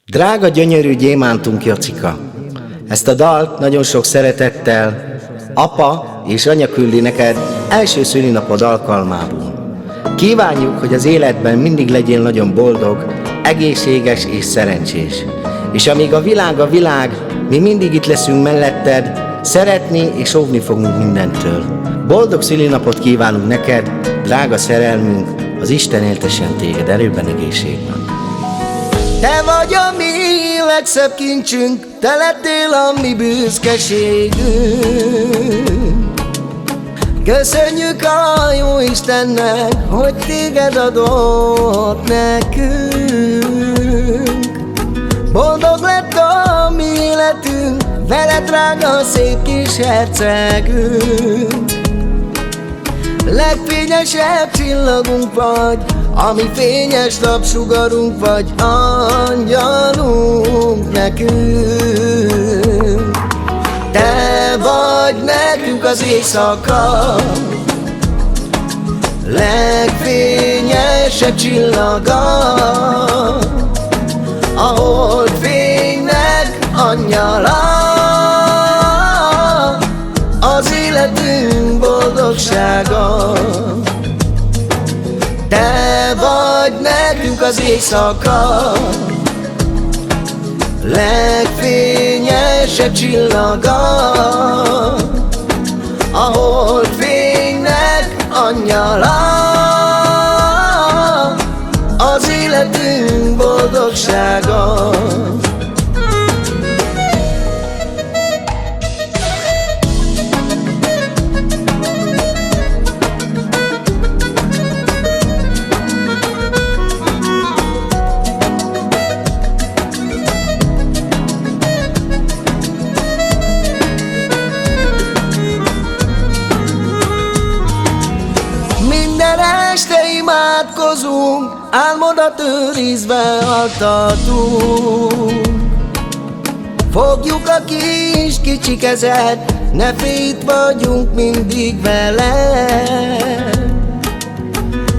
Drága, gyönyörű gyémántunk Jacika, ezt a dalt nagyon sok szeretettel apa és anya küldi neked első szülinapod alkalmából. Kívánjuk, hogy az életben mindig legyél nagyon boldog, egészséges és szerencsés. És amíg a világ, mi mindig itt leszünk melletted, szeretni és óvni fogunk mindentől. Boldog szülinapot kívánunk neked, drága szerelmünk, az Isten éltessen téged erőben, egészségben. Te vagy a mi legszebb kincsünk, te lettél a mi büszkeségünk. Köszönjük a jó Istennek, hogy téged adott nekünk. Boldog lett a mi életünk, veled drága szép kis hercegünk. Legfényesebb csillagunk vagy, ami fényes napsugarunk vagy, angyalunk nekünk. Te vagy nekünk az éjszaka legfényesebb csillaga, a holdfénynek angyala, az életünk boldogsága. Te vagy nekünk az éjszaka legfényesebb csillaga, a holdfénynek angyala, az életünk boldogsága. Este imádkozunk, álmodat őrizve altatunk. Fogjuk a kis kicsi kezed, ne félj, itt vagyunk mindig veled.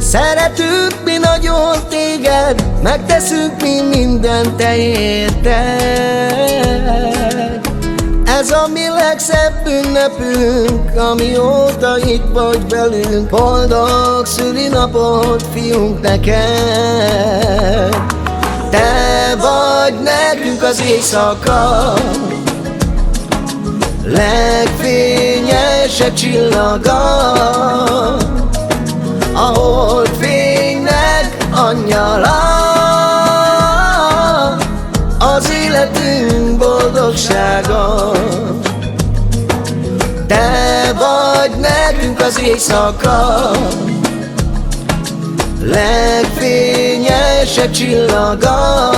Szeretünk mi nagyon téged, megteszünk mi mindent te érted. Ez a mi legszebb ünnepünk, amióta itt vagy velünk. Boldog szülinapot, fiunk, neked. Te vagy nekünk az éjszaka legfényesebb csillaga, a holdfénynek angyala, az életünk boldogsága. Te vagy nekünk az éjszaka legfényesebb csillaga,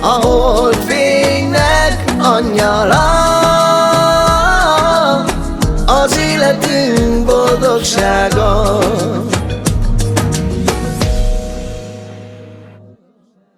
a holdfénynek angyala, az életünk boldogsága.